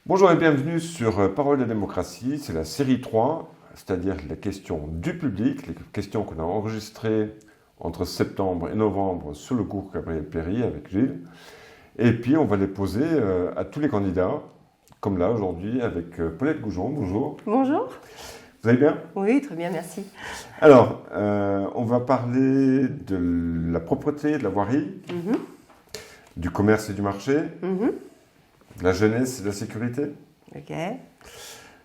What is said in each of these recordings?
Bonjour et bienvenue sur Parole de démocratie, c'est la série 3, c'est-à-dire les questions du public, les questions qu'on a enregistrées entre septembre et novembre sur le cours Gabriel Péry avec Gilles. Et puis on va les poser à tous les candidats, comme là aujourd'hui avec Paulette Goujon. Bonjour. Bonjour. Vous allez bien? Oui, très bien, merci. Alors, on va parler de la propreté, de la voirie, du commerce et du marché, de la jeunesse et de la sécurité, Ok.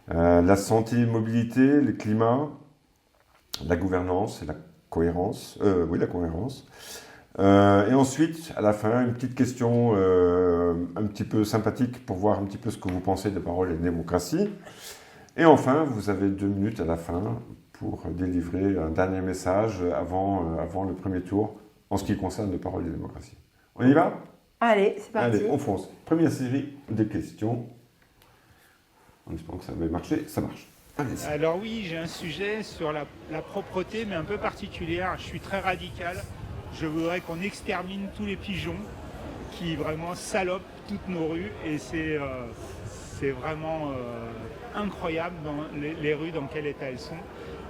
la santé et mobilité, le climat, la gouvernance et la cohérence. La cohérence. Et ensuite, à la fin, une petite question un petit peu sympathique pour voir un petit peu ce que vous pensez de Parole et de démocratie. Et enfin, vous avez 2 minutes à la fin pour délivrer un dernier message avant le premier tour en ce qui concerne de Parole et de démocratie. On y va? Allez, c'est parti. Allez, on fonce. Première série de questions. En espérant que ça va marcher, ça marche. Allez-y. Alors oui, j'ai un sujet sur la propreté, mais un peu particulière. Je suis très radical. Je voudrais qu'on extermine tous les pigeons qui vraiment salopent toutes nos rues. Et c'est vraiment incroyable dans les rues, dans quel état elles sont.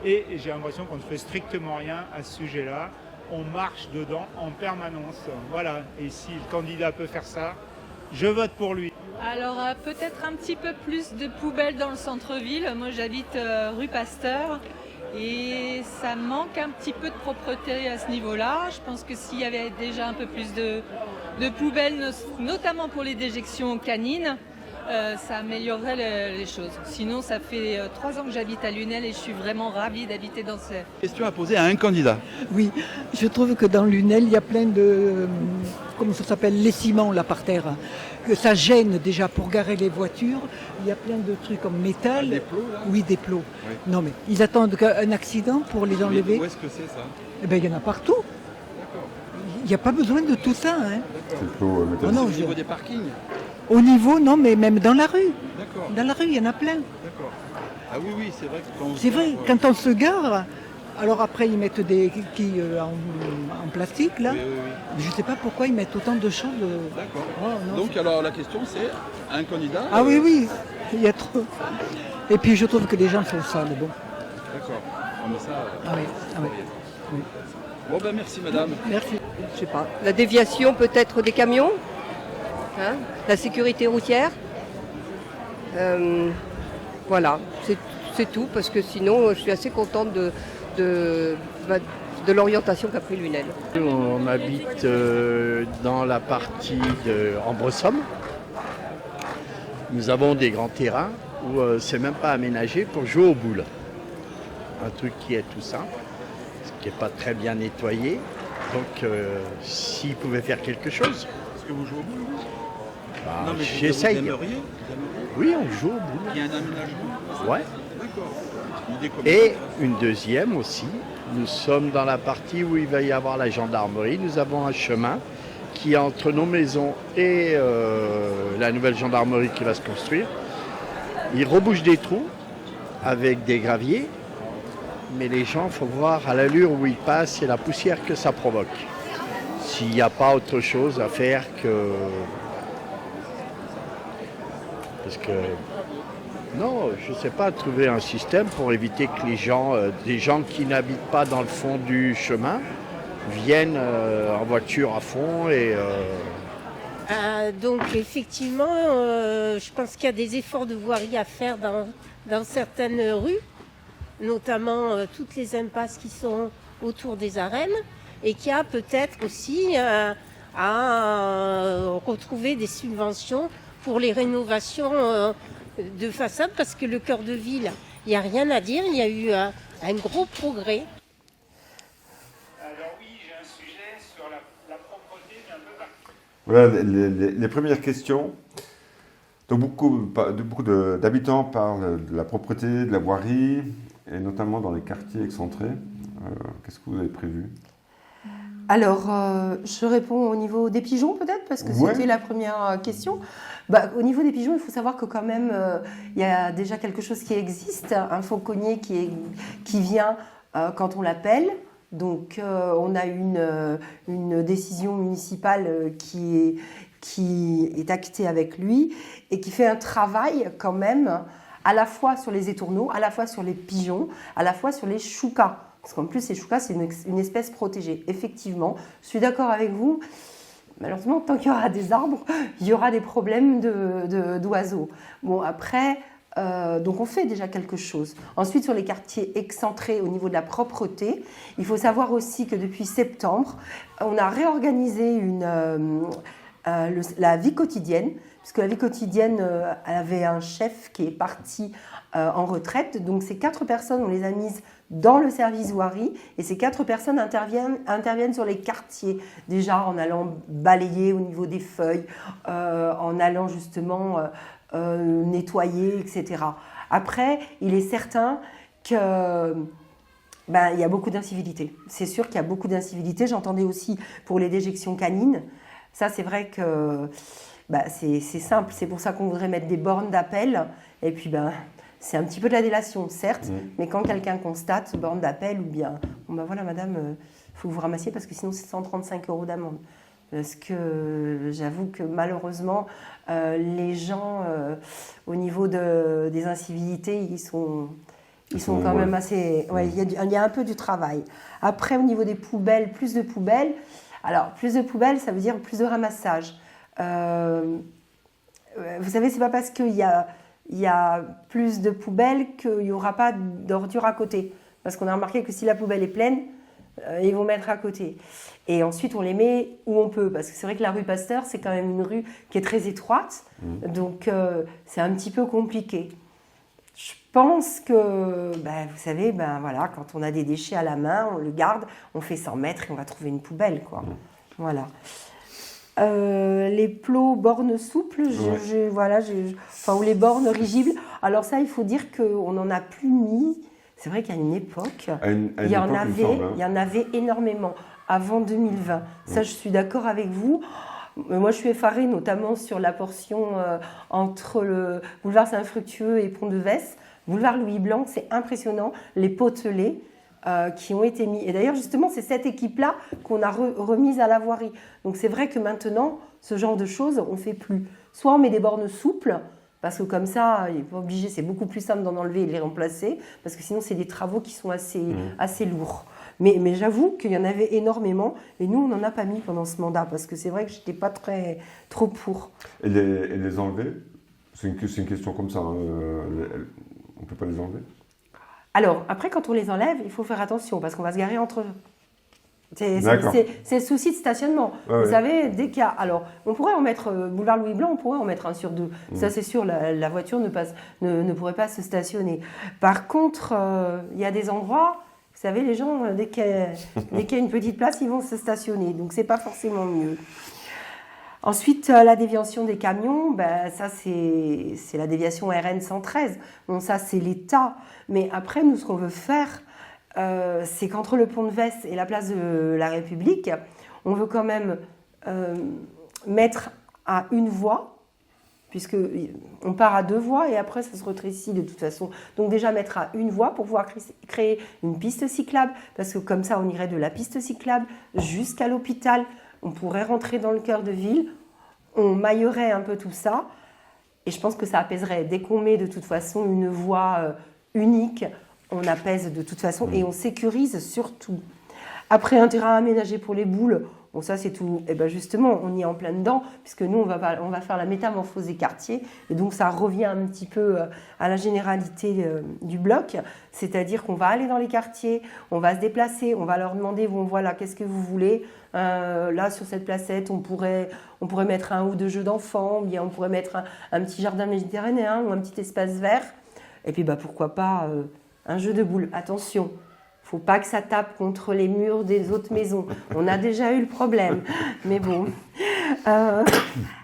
Et j'ai l'impression qu'on ne fait strictement rien à ce sujet-là. On marche dedans en permanence. Voilà. Et si le candidat peut faire ça, je vote pour lui. Alors peut-être un petit peu plus de poubelles dans le centre-ville. Moi j'habite rue Pasteur et ça manque un petit peu de propreté à ce niveau-là. Je pense que s'il y avait déjà un peu plus de poubelles, notamment pour les déjections canines, ça améliorerait les choses. Sinon ça fait 3 ans que j'habite à Lunel et je suis vraiment ravie d'habiter dans ce... Question à poser à un candidat. Oui, je trouve que dans Lunel, il y a plein de, comment ça s'appelle, les ciments là par terre, que ça gêne déjà pour garer les voitures. Il y a plein de trucs en métal. Des plots là? Oui, des plots. Oui. Non mais ils attendent un accident pour les enlever. Où est-ce que c'est ça? Eh bien, il y en a partout. Il n'y a pas besoin de tout ça. Hein. C'est le plot métallique. Oh non, Au niveau des parkings? Au niveau, non, mais même dans la rue. D'accord, Dans la rue, il y en a plein. d'accord. Ah oui, c'est vrai que quand on C'est vrai, quand on se gare, alors après ils mettent des quilles en plastique là. Oui, oui, oui. Je ne sais pas pourquoi ils mettent autant de choses. D'accord. Oh, non, Donc alors la question c'est, un candidat? Ah oui, oui, il y a trop. Et puis je trouve que les gens sont sales, bon. D'accord. On met ça. Ah oui, ah oui. Oui. Bon ben merci madame. Merci. Je sais pas, la déviation peut-être des camions, hein, la sécurité routière. Voilà, c'est tout, parce que sinon je suis assez contente de l'orientation qu'a pris Lunel. On habite dans la partie de Ambresomme. Nous avons des grands terrains où c'est même pas aménagé pour jouer aux boules. Un truc qui est tout simple, qui n'est pas très bien nettoyé. Donc s'ils pouvaient faire quelque chose, Est-ce que vous jouez au bout? bah, Non mais j'essaye. vous aimeriez? Oui, on joue aux boules. Il y a un aménagement? Ouais. D'accord. Une idée comme Et ça. une deuxième aussi, nous sommes dans la partie où il va y avoir la gendarmerie. Nous avons un chemin qui est entre nos maisons et la nouvelle gendarmerie qui va se construire. Il rebouche des trous avec des graviers, mais les gens, il faut voir à l'allure où ils passent et la poussière que ça provoque. S'il n'y a pas autre chose à faire que... Parce que... Non, je ne sais pas, trouver un système pour éviter que les gens, des gens qui n'habitent pas dans le fond du chemin, viennent en voiture à fond et... Donc effectivement, je pense qu'il y a des efforts de voirie à faire dans certaines rues, notamment toutes les impasses qui sont autour des arènes, et qu'il y a peut-être aussi à retrouver des subventions pour les rénovations de façade, parce que le cœur de ville, il n'y a rien à dire, il y a eu un gros progrès. Alors oui, j'ai un sujet sur la propreté, mais un peu particulier. Voilà les premières questions. Donc beaucoup d'habitants parlent de la propreté, de la voirie, et notamment dans les quartiers excentrés. Qu'est-ce que vous avez prévu? Alors, je réponds au niveau des pigeons peut-être, parce que c'était la première question. Au niveau des pigeons, il faut savoir que quand même, il y a déjà quelque chose qui existe, un fauconnier qui vient quand on l'appelle. Donc, on a une décision municipale qui qui est acté avec lui et qui fait un travail quand même à la fois sur les étourneaux, à la fois sur les pigeons, à la fois sur les choucas. Parce qu'en plus, les choucas, c'est une espèce protégée. Effectivement, je suis d'accord avec vous. Malheureusement, tant qu'il y aura des arbres, il y aura des problèmes d'oiseaux. Bon, après, donc on fait déjà quelque chose. Ensuite, sur les quartiers excentrés au niveau de la propreté, il faut savoir aussi que depuis septembre, on a réorganisé la vie quotidienne, puisque la vie quotidienne avait un chef qui est parti en retraite. Donc ces 4 personnes, on les a mises dans le service voirie et ces 4 personnes interviennent sur les quartiers, déjà en allant balayer au niveau des feuilles, en allant justement nettoyer, etc. Après, il est certain que il y a beaucoup d'incivilités. C'est sûr qu'il y a beaucoup d'incivilités. J'entendais aussi pour les déjections canines. Ça, c'est vrai que c'est simple. C'est pour ça qu'on voudrait mettre des bornes d'appel. Et puis, c'est un petit peu de la délation, certes, mais quand quelqu'un constate borne d'appel ou bien, voilà, madame, il faut que vous ramassiez parce que sinon, c'est 135 € d'amende. Parce que j'avoue que malheureusement, les gens, au niveau des incivilités, ils sont quand même assez... Ouais, il y a un peu du travail. Après, au niveau des poubelles, plus de poubelles. Alors, plus de poubelles, ça veut dire plus de ramassage. Vous savez, c'est pas parce qu'il y a plus de poubelles qu'il n'y aura pas d'ordures à côté. Parce qu'on a remarqué que si la poubelle est pleine, ils vont mettre à côté. Et ensuite, on les met où on peut. Parce que c'est vrai que la rue Pasteur, c'est quand même une rue qui est très étroite. Donc, c'est un petit peu compliqué. Je pense que, vous savez, voilà, quand on a des déchets à la main, on le garde, on fait 100 mètres et on va trouver une poubelle, quoi. Voilà. Les plots bornes souples, ou les bornes rigides. Alors ça, il faut dire qu'on n'en a plus mis. C'est vrai qu'à une époque, il y en avait énormément avant 2020. Ça, je suis d'accord avec vous. Moi, je suis effarée, notamment sur la portion entre le boulevard Saint-Fructueux et Pont-de-Vesse. Boulevard Louis Blanc, c'est impressionnant. Les potelets qui ont été mis. Et d'ailleurs, justement, c'est cette équipe-là qu'on a remise à la voirie. Donc, c'est vrai que maintenant, ce genre de choses, on ne fait plus. Soit on met des bornes souples, parce que comme ça, il n'est pas obligé, c'est beaucoup plus simple d'en enlever et de les remplacer, parce que sinon, c'est des travaux qui sont assez lourds. Mais j'avoue qu'il y en avait énormément, et nous, on n'en a pas mis pendant ce mandat, parce que c'est vrai que je n'étais pas trop pour. Et les enlever, c'est une question comme ça, hein, on ne peut pas les enlever? Alors, après, quand on les enlève, il faut faire attention, parce qu'on va se garer entre eux. C'est le souci de stationnement. Vous savez, dès qu'il y a... Alors, on pourrait en mettre, boulevard Louis Blanc, on pourrait en mettre un sur deux. Ça, c'est sûr, la voiture ne pourrait pas se stationner. Par contre, il y a des endroits, vous savez, les gens, dès qu'il y a une petite place, ils vont se stationner. Donc, c'est pas forcément mieux. Ensuite, la déviation des camions, ça, c'est la déviation RN 113. Bon, ça, c'est l'État. Mais après, nous, ce qu'on veut faire, c'est qu'entre le Pont-de-Vesse et la place de la République, on veut quand même mettre à une voie, puisqu'on part à 2 voies et après, ça se rétrécit de toute façon. Donc déjà, mettre à une voie pour pouvoir créer une piste cyclable, parce que comme ça, on irait de la piste cyclable jusqu'à l'hôpital. On pourrait rentrer dans le cœur de ville, on maillerait un peu tout ça, et je pense que ça apaiserait. Dès qu'on met de toute façon une voie unique, on apaise de toute façon et on sécurise surtout. Après, un terrain aménagé pour les boules, bon, ça c'est tout. Et bien justement, on y est en plein dedans, puisque nous, on va faire la métamorphose des quartiers, et donc ça revient un petit peu à la généralité du bloc, c'est-à-dire qu'on va aller dans les quartiers, on va se déplacer, on va leur demander, bon voilà, qu'est-ce que vous voulez ? Là, sur cette placette, on pourrait mettre 1 ou 2 jeux d'enfants, ou bien on pourrait mettre un petit jardin méditerranéen ou un petit espace vert, et puis pourquoi pas un jeu de boules. Attention, il ne faut pas que ça tape contre les murs des autres maisons. On a déjà eu le problème, mais bon.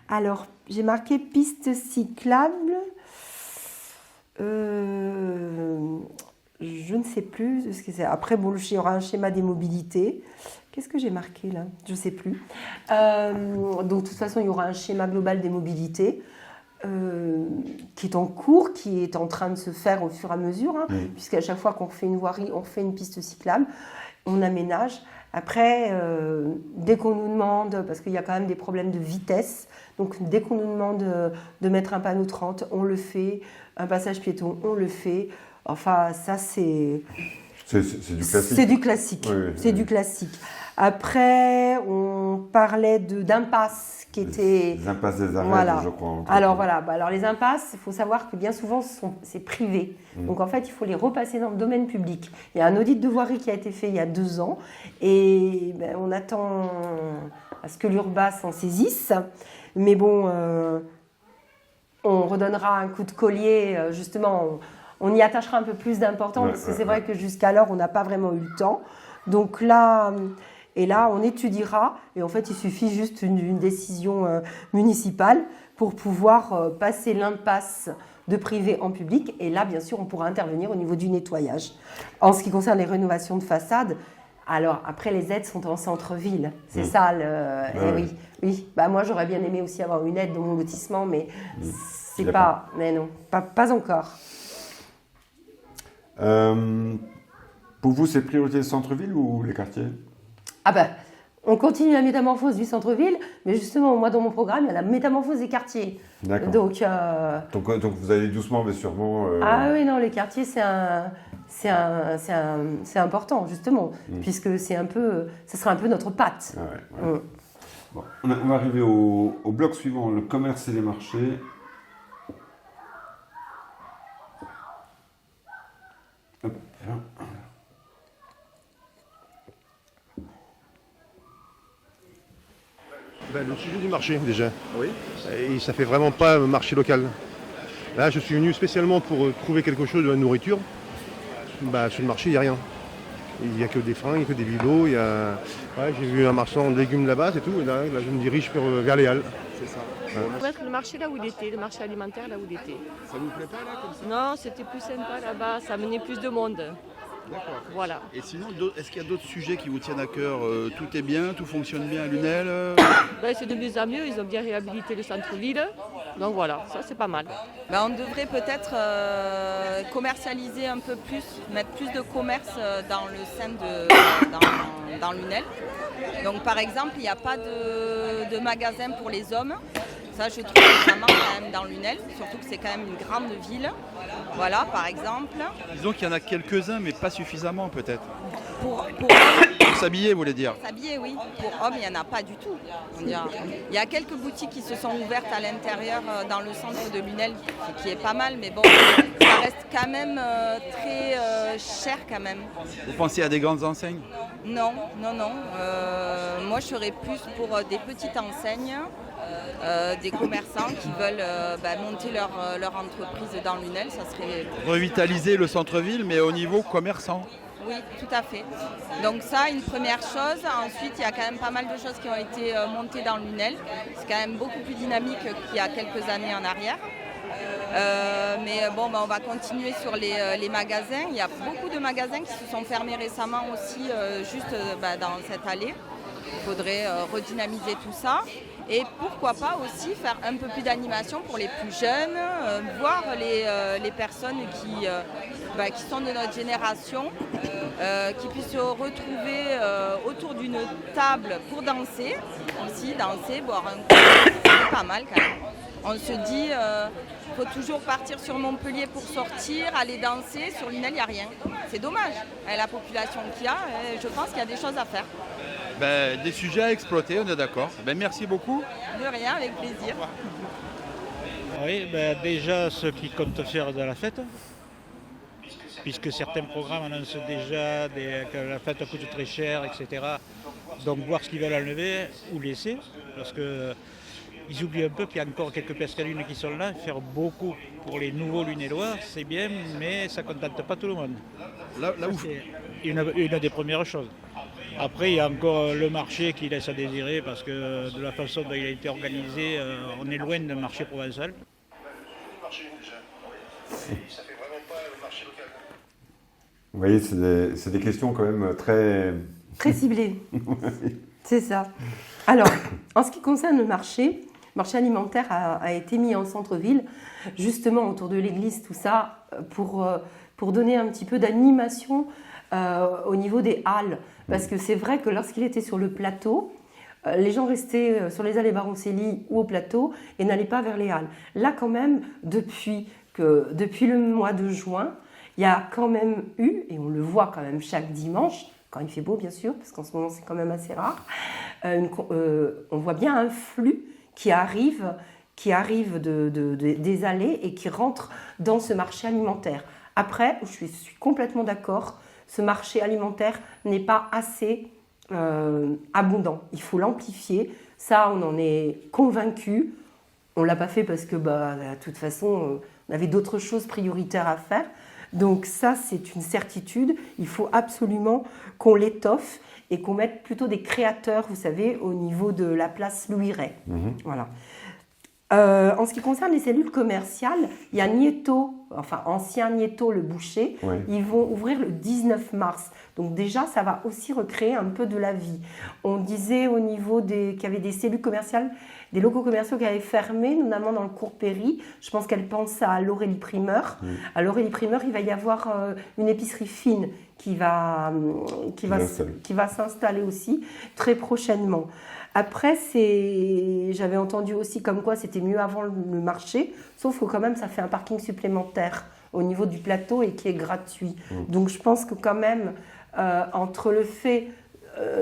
Alors, j'ai marqué piste cyclable. Je ne sais plus ce que c'est. Après, bon, il y aura un schéma des mobilités. Qu'est-ce que j'ai marqué là ? Je ne sais plus. Donc, de toute façon, il y aura un schéma global des mobilités qui est en cours, qui est en train de se faire au fur et à mesure, puisqu'à chaque fois qu'on fait une voirie, on fait une piste cyclable, on aménage. Après, dès qu'on nous demande, parce qu'il y a quand même des problèmes de vitesse, donc dès qu'on nous demande de mettre un panneau 30, on le fait. Un passage piéton, on le fait. Enfin, ça, c'est... C'est du classique. C'est du classique. Oui, c'est du classique. Après, on parlait d'impasses qui étaient... Les impasses des arrêts, voilà. je crois. Alors voilà, alors les impasses, il faut savoir que bien souvent, c'est privé. Donc en fait, il faut les repasser dans le domaine public. Il y a un audit de voirie qui a été fait il y a 2 ans et on attend à ce que l'Urba s'en saisisse. Mais bon, on redonnera un coup de collier, justement, on y attachera un peu plus d'importance parce que c'est vrai que jusqu'alors, on n'a pas vraiment eu le temps. Donc là... Et là, on étudiera, et en fait, il suffit juste une décision municipale pour pouvoir passer l'impasse de privé en public. Et là, bien sûr, on pourra intervenir au niveau du nettoyage. En ce qui concerne les rénovations de façade, alors après, les aides sont en centre-ville. C'est ça, oui. Bah, moi, j'aurais bien aimé aussi avoir une aide dans mon lotissement, mais c'est pas... Mais non, pas encore. Pour vous, c'est priorité le centre-ville ou les quartiers ? Ah ben, on continue la métamorphose du centre-ville, mais justement, moi, dans mon programme, il y a la métamorphose des quartiers. D'accord. Donc vous allez doucement, mais sûrement... Ah oui, non, les quartiers, c'est important, justement, puisque ça sera un peu notre patte. Ah ouais. Bon, on va arriver au bloc suivant, le commerce et les marchés. Hop, là. Le sujet du marché déjà. Oui. Et ça fait vraiment pas un marché local. Là, je suis venu spécialement pour trouver quelque chose de la nourriture. Sur le marché, il n'y a rien. Il n'y a que des fringues, il n'y a que des bibelots. J'ai vu un marchand de légumes là-bas, c'est tout. Et là, je me dirige vers les halles. C'est ça. On va mettre le marché là où il était, le marché alimentaire là où il était. Ça vous plaît pas là comme ça ? Non, c'était plus sympa là-bas, ça amenait plus de monde. D'accord. Voilà. Et sinon, est-ce qu'il y a d'autres sujets qui vous tiennent à cœur ? Tout est bien, tout fonctionne bien à Lunel ? C'est de mieux en mieux, ils ont bien réhabilité le centre-ville. Donc voilà, ça c'est pas mal. On devrait peut-être commercialiser un peu plus, mettre plus de commerce dans le sein dans Lunel. Donc par exemple, il n'y a pas de magasin pour les hommes. Ça, je trouve que ça manque quand même dans Lunel, surtout que c'est quand même une grande ville. Voilà, par exemple. Disons qu'il y en a quelques-uns, mais pas suffisamment peut-être. Pour s'habiller, vous voulez dire ? S'habiller, oui. Pour hommes, il n'y en a pas du tout. Il y a quelques boutiques qui se sont ouvertes à l'intérieur dans le centre de Lunel, qui est pas mal, mais bon, ça reste quand même très cher quand même. Vous pensez à des grandes enseignes ? Non. Moi, je serais plus pour des petites enseignes. Des commerçants qui veulent monter leur entreprise dans Lunel, ça serait... Revitaliser le centre-ville, mais au niveau commerçant. Oui, tout à fait. Donc ça, une première chose. Ensuite, il y a quand même pas mal de choses qui ont été montées dans Lunel. C'est quand même beaucoup plus dynamique qu'il y a quelques années en arrière. On va continuer sur les magasins. Il y a beaucoup de magasins qui se sont fermés récemment aussi, dans cette allée. Il faudrait redynamiser tout ça. Et pourquoi pas aussi faire un peu plus d'animation pour les plus jeunes, voir les personnes qui sont de notre génération, qui puissent se retrouver autour d'une table pour danser, aussi danser, boire un coup, c'est pas mal quand même. On se dit, faut toujours partir sur Montpellier pour sortir, aller danser, sur Lunel il n'y a rien. C'est dommage, avec la population qu'il y a, je pense qu'il y a des choses à faire. Des sujets à exploiter, on est d'accord. Merci beaucoup. De rien, avec plaisir. Oui, déjà ceux qui comptent faire de la fête, puisque certains programmes annoncent déjà que la fête coûte très cher, etc. Donc voir ce qu'ils veulent enlever ou laisser, parce qu'ils oublient un peu qu'il y a encore quelques pescalunes qui sont là. Faire beaucoup pour les nouveaux Lunélois, c'est bien, mais ça ne contente pas tout le monde. C'est une des premières choses. Après, il y a encore le marché qui laisse à désirer parce que de la façon dont il a été organisé, on est loin d'un marché provençal. Vous voyez, c'est des questions quand même très... Très ciblées, c'est ça. Alors, en ce qui concerne le marché alimentaire a été mis en centre-ville, justement autour de l'église, tout ça, pour donner un petit peu d'animation au niveau des halles. Parce que c'est vrai que lorsqu'il était sur le plateau, les gens restaient sur les allées Baroncelli ou au plateau et n'allaient pas vers les halles. Là, quand même, depuis le mois de juin, il y a quand même eu, et on le voit quand même chaque dimanche, quand il fait beau bien sûr, parce qu'en ce moment c'est quand même assez rare, on voit bien un flux qui arrive des allées et qui rentre dans ce marché alimentaire. Après, je suis complètement d'accord, ce marché alimentaire n'est pas assez abondant. Il faut l'amplifier, ça on en est convaincu. On ne l'a pas fait parce que de toute façon on avait d'autres choses prioritaires à faire. Donc ça, c'est une certitude. Il faut absolument qu'on l'étoffe et qu'on mette plutôt des créateurs, vous savez, au niveau de la place Louis Ray. Voilà. En ce qui concerne les cellules commerciales, il y a Nieto, enfin ancien Nieto, le boucher. Oui. Ils vont ouvrir le 19 mars. Donc déjà, ça va aussi recréer un peu de la vie. On disait au niveau qu'il y avait des cellules commerciales, des locaux commerciaux qui avaient fermé, notamment dans le cours Péri. Je pense qu'elle pense à l'Aurélie Primeur. À l'Aurélie Primeur, il va y avoir une épicerie fine qui va s'installer aussi très prochainement. Après, j'avais entendu aussi comme quoi c'était mieux avant le marché, sauf que quand même ça fait un parking supplémentaire au niveau du plateau et qui est gratuit. Donc je pense que quand même, entre le fait,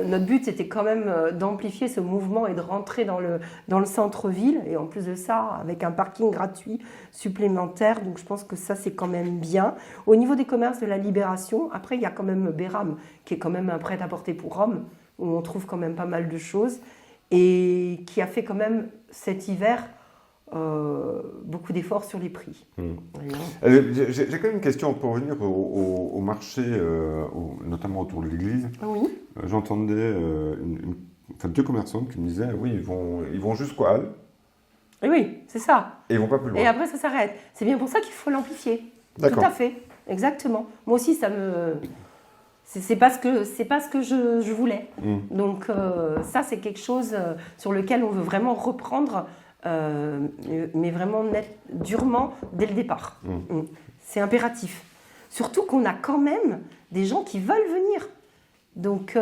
notre but c'était quand même d'amplifier ce mouvement et de rentrer dans le centre-ville, et en plus de ça, avec un parking gratuit supplémentaire, donc je pense que ça c'est quand même bien. Au niveau des commerces de la Libération, après il y a quand même Béram, qui est quand même un prêt-à-porter pour hommes, où on trouve quand même pas mal de choses, et qui a fait quand même cet hiver beaucoup d'efforts sur les prix. J'ai quand même une question pour revenir au marché, notamment autour de l'église. Oui. J'entendais deux commerçantes qui me disaient oui, ils vont jusqu'aux halles. Et oui, c'est ça. Et ils vont pas plus loin. Et après, ça s'arrête. C'est bien pour ça qu'il faut l'amplifier. D'accord. Tout à fait, exactement. Moi aussi, ça me... C'est pas ce que je voulais. Donc ça, c'est quelque chose sur lequel on veut vraiment reprendre, mais vraiment durement dès le départ. C'est impératif. Surtout qu'on a quand même des gens qui veulent venir. Donc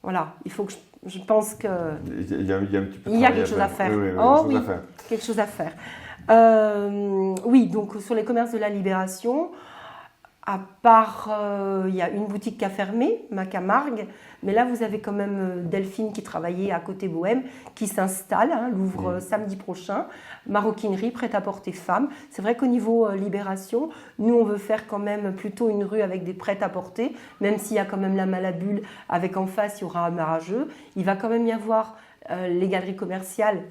voilà, il faut que je pense que... Il y a un petit peu de il y a travail quelque chose à faire. Quelque chose à faire. Quelque chose à faire. Oui, donc sur les commerces de la Libération... À part, il y a une boutique qui a fermé, Macamargue, mais là vous avez quand même Delphine qui travaillait à côté Bohème, qui s'installe, l'ouvre samedi prochain, maroquinerie, prêt-à-porter femmes. C'est vrai qu'au niveau Libération, nous on veut faire quand même plutôt une rue avec des prêt-à-porter, même s'il y a quand même la Malabule, avec en face il y aura un Marageux. Il va quand même y avoir les galeries commerciales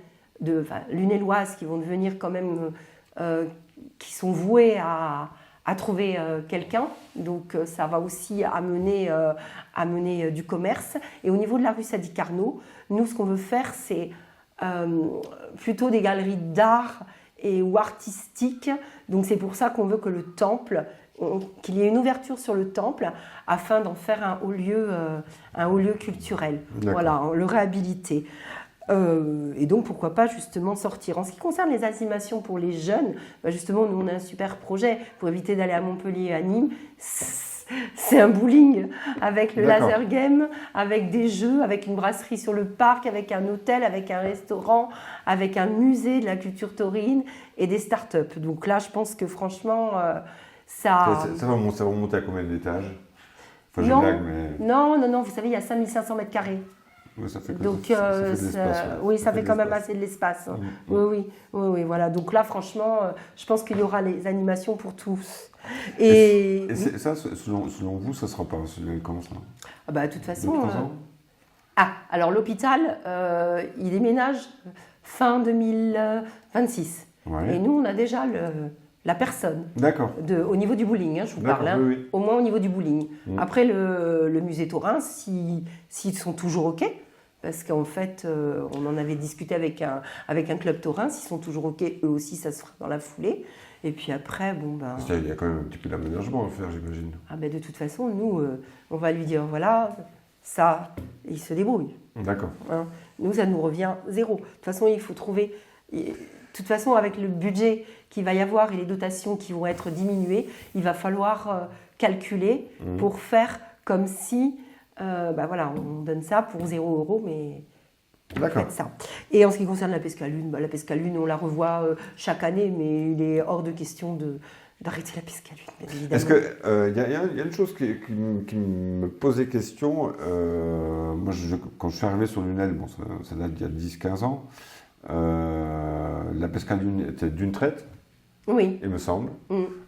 lunelloises qui vont devenir quand même, qui sont vouées à trouver quelqu'un, donc ça va aussi amener du commerce. Et au niveau de la rue Sadi Carnot, nous ce qu'on veut faire c'est plutôt des galeries d'art ou artistiques, donc c'est pour ça qu'on veut que le temple, qu'il y ait une ouverture sur le temple afin d'en faire un haut lieu culturel. D'accord. Voilà, le réhabiliter. Et donc pourquoi pas justement sortir. En ce qui concerne les animations pour les jeunes, justement nous on a un super projet pour éviter d'aller à Montpellier et à Nîmes. C'est un bowling avec le laser game, avec des jeux, avec une brasserie sur le parc, avec un hôtel, avec un restaurant, avec un musée de la culture taurine et des startups. Donc là je pense que franchement ça va monter à combien d'étages? Enfin, non, blague, mais... non, vous savez il y a 5500 mètres carrés. Oui, ça fait Donc, ça fait quand même assez de l'espace. Oui, voilà. Donc là, franchement, je pense qu'il y aura les animations pour tous. Et ça, selon vous, ça sera pas comment ça? De toute façon. Alors l'hôpital, il déménage fin 2026. Ouais. Et nous, on a déjà la personne. D'accord. Au niveau du bowling, je vous parle. Oui. Au moins au niveau du bowling. Après, le musée taurin, s'ils sont toujours OK, parce qu'en fait, on en avait discuté avec un club taurin, s'ils sont toujours OK, eux aussi, ça se fera dans la foulée. Et puis après, Parce qu'il y a quand même un petit peu d'aménagement à faire, j'imagine. De toute façon, nous, on va lui dire, voilà, ça, il se débrouille. D'accord. Nous, ça nous revient zéro. De toute façon, il faut trouver... De toute façon, avec le budget qu'il va y avoir et les dotations qui vont être diminuées, il va falloir calculé pour faire comme si, voilà, on donne ça pour 0 €, mais faites ça. Et en ce qui concerne la pescalune, la pescalune, on la revoit chaque année, mais il est hors de question d'arrêter la pescalune, bien évidemment. Est-ce qu'il y a une chose qui me posait question. Moi, quand je suis arrivé sur Lunel, bon, ça date d'il y a 10-15 ans, la pescalune était d'une traite. Oui. Il me semble.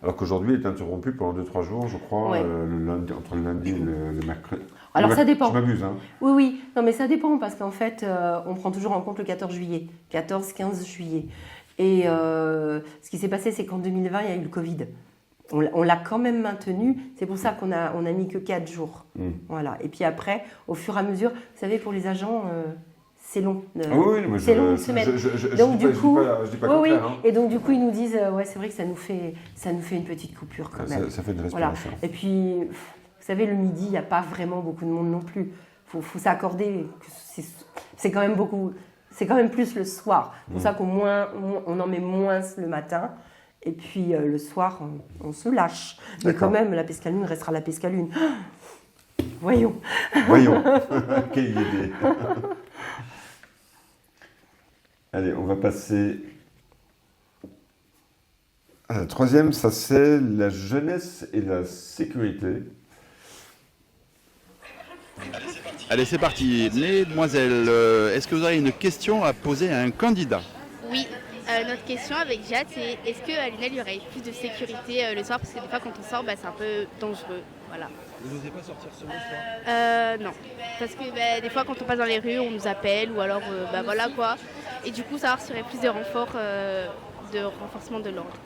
Alors qu'aujourd'hui, elle est interrompue pendant 2-3 jours, je crois, entre le lundi et le mercredi. Alors ça dépend. Je m'abuse, hein. Oui. Non, mais ça dépend parce qu'en fait, on prend toujours en compte le 14 juillet, 14-15 juillet. Et ce qui s'est passé, c'est qu'en 2020, il y a eu le Covid. On l'a quand même maintenu. C'est pour ça qu'on a mis que 4 jours. Voilà. Et puis après, au fur et à mesure, vous savez, pour les agents... c'est long. C'est long, une semaine. Donc du coup, je dis pas contraire, hein. Et donc du coup, ils nous disent, c'est vrai que ça nous fait une petite coupure quand même. Ça fait une respiration. Voilà. Et puis, vous savez, le midi, il n'y a pas vraiment beaucoup de monde non plus. Faut s'accorder. C'est quand même beaucoup. C'est quand même plus le soir. C'est pour ça qu'au moins, on en met moins le matin. Et puis le soir, on se lâche. Mais quand même, la pescalune restera la pescalune. Voyons. Quelle idée. Allez, on va passer à la troisième, ça c'est la jeunesse et la sécurité. Allez, c'est parti. Mesdemoiselles, est-ce que vous avez une question à poser à un candidat? Oui, notre question avec Jade, c'est est-ce qu'à Lunel, il y aurait plus de sécurité le soir? Parce que des fois, quand on sort, c'est un peu dangereux. Voilà. Vous n'osez pas sortir seul le soir? Non, parce que des fois, quand on passe dans les rues, on nous appelle ou alors, voilà quoi. Et du coup, savoir s'il y aurait plus de renforcement de l'ordre.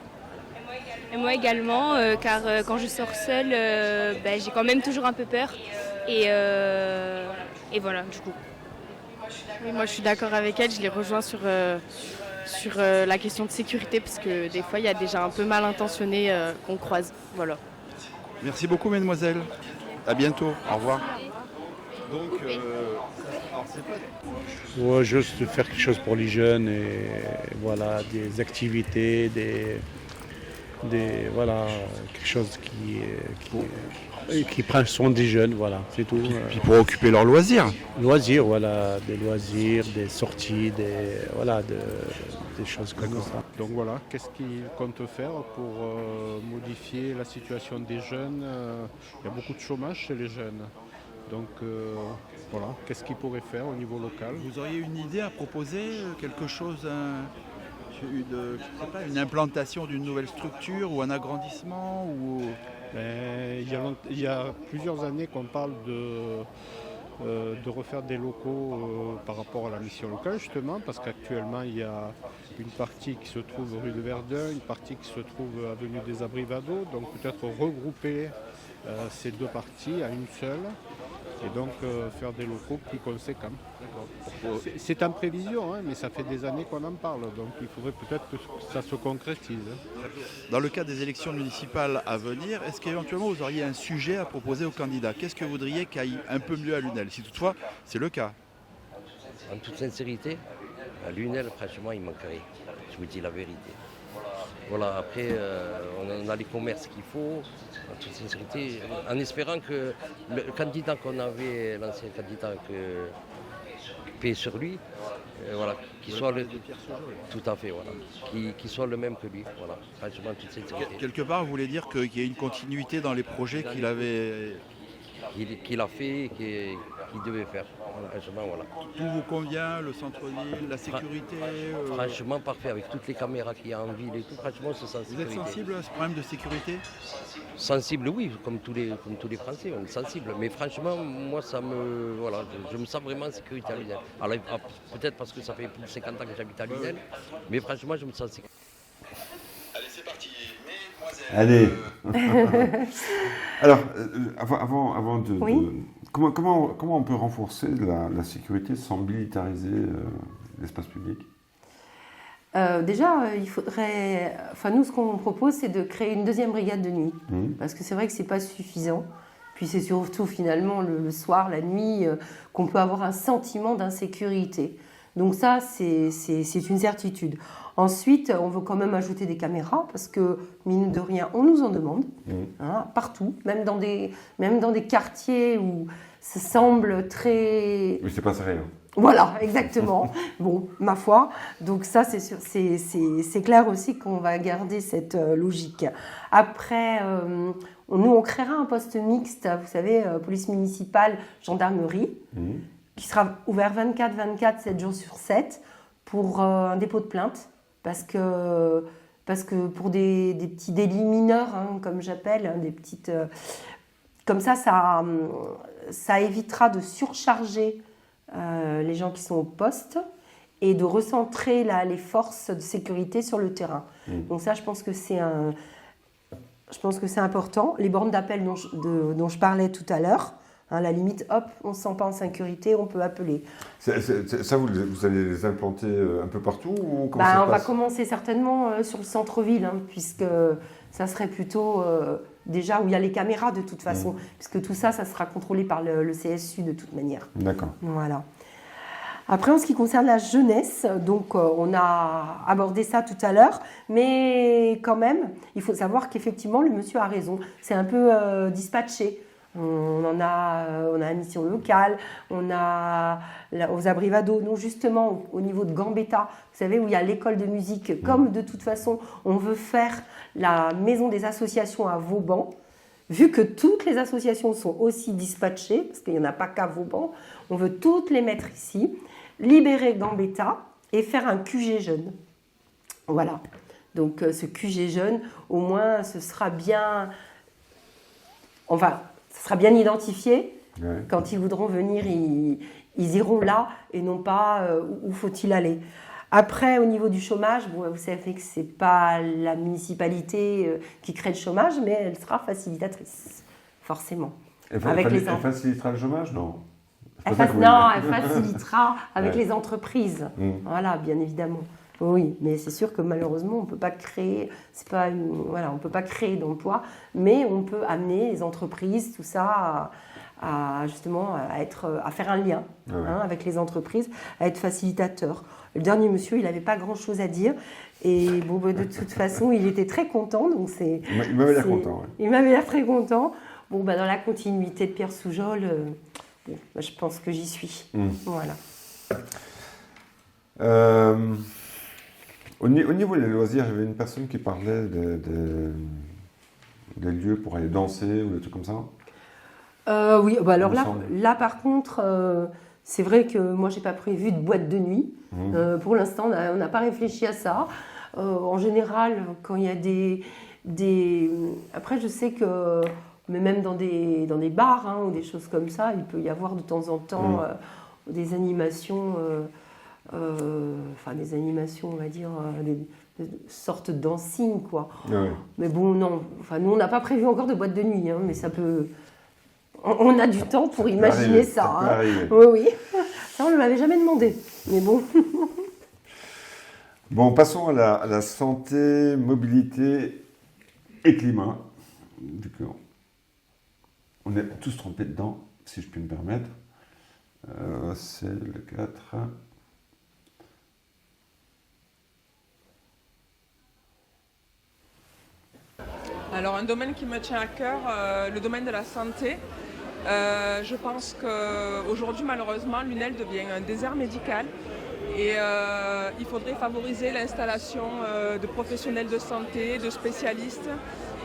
Et moi également, car quand je sors seule, j'ai quand même toujours un peu peur. Et voilà, du coup. Oui, moi je suis d'accord avec elle, je les rejoins sur la question de sécurité, parce que des fois, il y a des gens un peu mal intentionnés qu'on croise. Voilà. Merci beaucoup, mesdemoiselles. À bientôt. Au revoir. Donc, ouais, juste faire quelque chose pour les jeunes et voilà, des activités, voilà, quelque chose qui prend soin des jeunes, voilà, c'est tout. Puis pour occuper leurs loisirs. Loisirs, voilà, des loisirs, des sorties, des choses comme ça. Donc voilà, qu'est-ce qu'ils comptent faire pour modifier la situation des jeunes? Il y a beaucoup de chômage chez les jeunes. Donc voilà, qu'est-ce qu'ils pourraient faire au niveau local? Vous auriez une idée à proposer, quelque chose, une implantation d'une nouvelle structure ou un agrandissement ou... Il y a plusieurs années qu'on parle de refaire des locaux par rapport à la mission locale, justement, parce qu'actuellement il y a une partie qui se trouve rue de Verdun, une partie qui se trouve avenue des Abrivado, donc peut-être regrouper ces deux parties à une seule et donc faire des locaux plus conséquents. C'est en prévision, mais ça fait des années qu'on en parle, donc il faudrait peut-être que ça se concrétise. Dans le cas des élections municipales à venir, est-ce qu'éventuellement vous auriez un sujet à proposer aux candidats? Qu'est-ce que vous voudriez qu'il aille un peu mieux à Lunel, si toutefois c'est le cas? En toute sincérité, à Lunel, franchement, il manquerait. Je vous dis la vérité. Voilà, après, on a les commerces qu'il faut, en toute sincérité, en espérant que le candidat qu'on avait, l'ancien candidat paie sur lui, voilà, qu'il soit le tout à fait, voilà, qu'il soit le même que lui, voilà, franchement, en toute sincérité. Quelque part, vous voulez dire qu'il y a une continuité dans les projets qu'il a fait et qu'il devait faire. Franchement, voilà. Tout vous convient, le centre-ville, la sécurité Franchement, parfait, avec toutes les caméras qu'il y a en ville et tout, franchement, c'est ça. Vous êtes sensible à ce problème de sécurité? Sensible, oui, comme tous les Français, on est sensible. Mais franchement, moi, voilà, je me sens vraiment en sécurité à Lunel. Alors, peut-être parce que ça fait plus de 50 ans que j'habite à Lunel, mais franchement, je me sens en sécurité. Allez, c'est parti. Allez. Alors, avant de... Oui. Comment on peut renforcer la sécurité sans militariser l'espace public? Déjà, il faudrait... Enfin, nous, ce qu'on propose, c'est de créer une deuxième brigade de nuit. Parce que c'est vrai que ce n'est pas suffisant. Puis c'est surtout, finalement, le soir, la nuit, qu'on peut avoir un sentiment d'insécurité. Donc ça, c'est une certitude. Ensuite, on veut quand même ajouter des caméras parce que, mine de rien, on nous en demande, partout, même dans des quartiers où ça semble très... Mais c'est pas sérieux. Voilà, exactement. Bon, ma foi. Donc ça, c'est sûr, c'est clair aussi qu'on va garder cette logique. Après, nous, on créera un poste mixte, vous savez, police municipale, gendarmerie, qui sera ouvert 24/24, 7 jours sur 7, pour un dépôt de plainte. Parce que pour des petits délits mineurs, comme j'appelle, des petites... comme ça évitera de surcharger les gens qui sont au poste et de recentrer les forces de sécurité sur le terrain. Donc ça, je pense que c'est important. Les bornes d'appel dont je parlais tout à l'heure, la limite, hop, on ne se sent pas en sécurité, on peut appeler. Ça, vous allez les implanter un peu partout ou comment on va commencer certainement sur le centre-ville, puisque ça serait plutôt déjà où il y a les caméras de toute façon, puisque tout ça sera contrôlé par le CSU de toute manière. D'accord. Voilà. Après, en ce qui concerne la jeunesse, donc on a abordé ça tout à l'heure, mais quand même, il faut savoir qu'effectivement, le monsieur a raison. C'est un peu dispatché. On a une mission locale, on a aux Abrivado, nous justement au niveau de Gambetta, vous savez, où il y a l'école de musique, comme de toute façon on veut faire la maison des associations à Vauban, vu que toutes les associations sont aussi dispatchées, parce qu'il n'y en a pas qu'à Vauban, on veut toutes les mettre ici, libérer Gambetta et faire un QG jeune. Voilà, donc ce QG jeune, au moins ce sera bien... Ça sera bien identifié. Ouais. Quand ils voudront venir, ils iront là et non pas où faut-il aller. Après, au niveau du chômage, vous savez que ce n'est pas la municipalité qui crée le chômage, mais elle sera facilitatrice, forcément. Elle facilitera le chômage, non? Elle facilitera avec les entreprises. Voilà, bien évidemment. Oui, mais c'est sûr que malheureusement, on ne peut pas créer, on peut pas créer d'emplois, mais on peut amener les entreprises, tout ça, à faire un lien avec les entreprises, à être facilitateur. Le dernier monsieur, il n'avait pas grand-chose à dire, et de toute façon, il était très content. Donc il m'avait l'air content. Ouais. Il m'avait l'air très content. Dans la continuité de Pierre Soujol, je pense que j'y suis. Voilà. Au niveau des loisirs, j'avais une personne qui parlait des lieux pour aller danser ou des trucs comme ça. Oui, alors là par contre, c'est vrai que moi, je n'ai pas prévu de boîte de nuit. Pour l'instant, on n'a pas réfléchi à ça. En général, quand il y a des... Après, je sais que, mais même dans des bars ou des choses comme ça, il peut y avoir de temps en temps des animations... des animations, on va dire, des sortes de dancing, quoi. Ouais. Mais bon, non. Nous, on n'a pas prévu encore de boîte de nuit, mais ça peut... On a du temps pour imaginer ça. Oui. Ça, on ne m'avait jamais demandé. Mais bon. Bon, passons à la santé, mobilité et climat. Vu qu'on est tous trompés dedans, si je puis me permettre. C'est le 4... Alors un domaine qui me tient à cœur, le domaine de la santé. Je pense qu'aujourd'hui malheureusement l'UNEL devient un désert médical et il faudrait favoriser l'installation de professionnels de santé, de spécialistes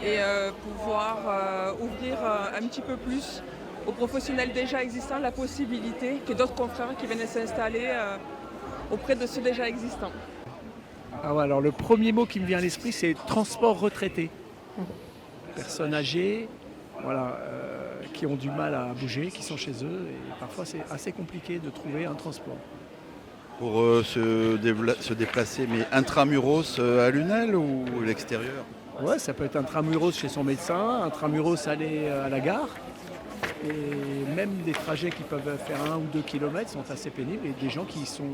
et pouvoir ouvrir un petit peu plus aux professionnels déjà existants la possibilité qu'il y ait d'autres confrères qui viennent s'installer auprès de ceux déjà existants. Alors le premier mot qui me vient à l'esprit, c'est transport retraité. Personnes âgées, qui ont du mal à bouger, qui sont chez eux, et parfois c'est assez compliqué de trouver un transport. Pour se déplacer, mais intramuros à l'UNEL ou l'extérieur? Ouais, ça peut être intramuros chez son médecin, intramuros aller à la gare, et même des trajets qui peuvent faire 1 ou 2 kilomètres sont assez pénibles, et des gens qui sont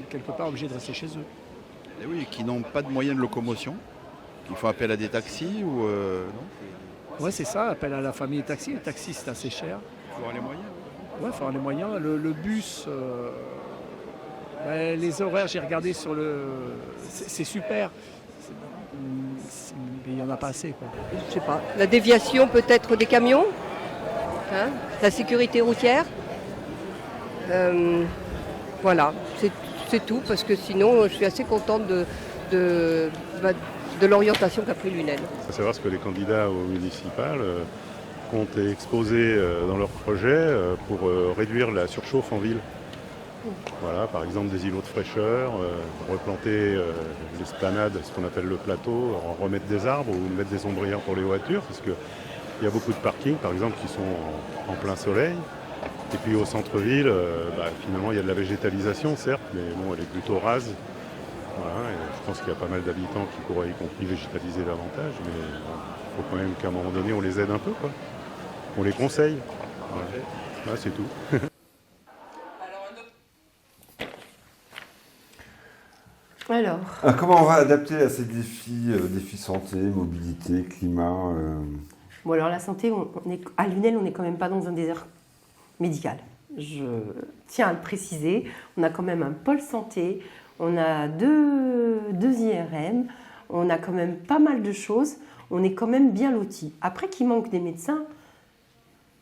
quelque part obligés de rester chez eux. Et oui, qui n'ont pas de moyens de locomotion. Il faut appel à des taxis ou non? Ouais, c'est ça, appel à la famille taxi. Le taxi, c'est assez cher. Il faut avoir les moyens. Ouais, il faut avoir les moyens. Le bus, Les horaires, j'ai regardé sur le... C'est super. Mais il n'y en a pas assez, quoi. Je sais pas. La déviation peut-être des camions, hein, la sécurité routière. Voilà, c'est tout, parce que sinon je suis assez contente de l'orientation qu'a pris l'UNEL. Il faut savoir ce que les candidats aux municipales comptent exposer dans leur projet pour réduire la surchauffe en ville. Voilà, par exemple des îlots de fraîcheur, replanter l'esplanade, ce qu'on appelle le plateau, remettre des arbres ou mettre des ombrières pour les voitures, parce qu'il y a beaucoup de parkings par exemple qui sont en plein soleil. Et puis au centre-ville, finalement il y a de la végétalisation certes, mais bon, elle est plutôt rase. Voilà, et je pense qu'il y a pas mal d'habitants qui pourraient y compris végétaliser davantage, mais il faut quand même qu'à un moment donné on les aide un peu, quoi. On les conseille. Voilà, c'est tout. Alors, comment on va adapter à ces défis santé, mobilité, climat Bon, alors la santé, à l'UNEL, on n'est quand même pas dans un désert médical. Je tiens à le préciser. On a quand même un pôle santé, on a deux IRM, on a quand même pas mal de choses. On est quand même bien lotis. Après qu'il manque des médecins,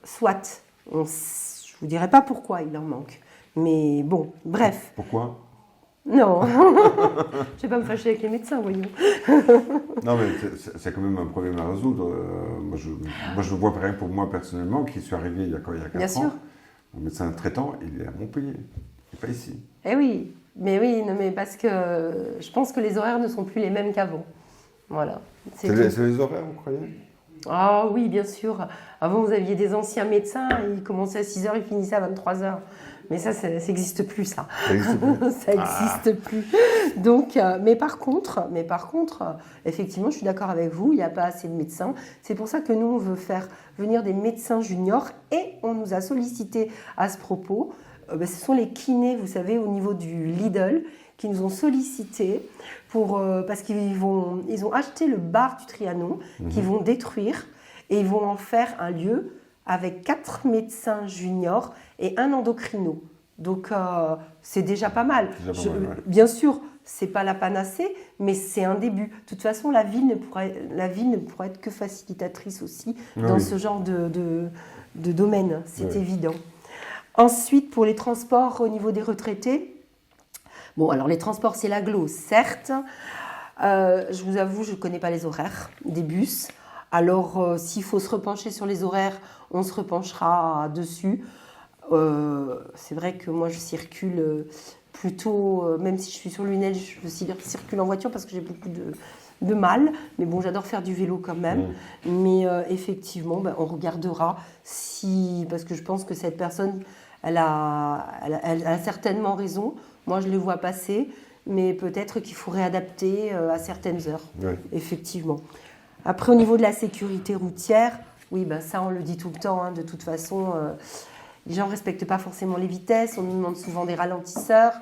soit. Je ne vous dirai pas pourquoi il en manque. Mais bon, bref. Pourquoi ? Non, je ne vais pas me fâcher avec les médecins, voyons. Non, mais c'est quand même un problème à résoudre. Moi, je le vois rien pour moi personnellement, qui suis arrivé il y a 4 ans. Bien sûr. Mon médecin traitant, il est à Montpellier, il n'est pas ici. Eh oui, mais parce que je pense que les horaires ne sont plus les mêmes qu'avant. Voilà. C'est les horaires, vous croyez ? Ah oui, bien sûr. Avant, vous aviez des anciens médecins, ils commençaient à 6h, ils finissaient à 23h. Mais ça n'existe plus, ça. Ça n'existe plus. Donc, mais par contre, effectivement, je suis d'accord avec vous, il n'y a pas assez de médecins. C'est pour ça que nous, on veut faire venir des médecins juniors et on nous a sollicité à ce propos. Ce sont les kinés, vous savez, au niveau du Lidl, qui nous ont sollicité parce qu'ils ont acheté le bar du Trianon, qu'ils vont détruire et ils vont en faire un lieu avec 4 médecins juniors et un endocrino. Donc, c'est déjà pas mal. Bien sûr, ce n'est pas la panacée, mais c'est un début. De toute façon, la ville ne pourra être que facilitatrice aussi dans ce genre de domaine, c'est évident. Ensuite, pour les transports au niveau des retraités, bon, alors les transports, c'est l'agglo, certes. Je vous avoue, je ne connais pas les horaires des bus. Alors, s'il faut se repencher sur les horaires, on se repenchera dessus. C'est vrai que moi, je circule plutôt, même si je suis sur l'UNEL, je circule en voiture parce que j'ai beaucoup de mal. Mais bon, j'adore faire du vélo quand même. Mais effectivement, on regardera parce que je pense que cette personne, elle a certainement raison. Moi, je les vois passer, mais peut-être qu'il faut réadapter à certaines heures, effectivement. Après, au niveau de la sécurité routière, oui, ça, on le dit tout le temps. De toute façon, les gens ne respectent pas forcément les vitesses. On nous demande souvent des ralentisseurs.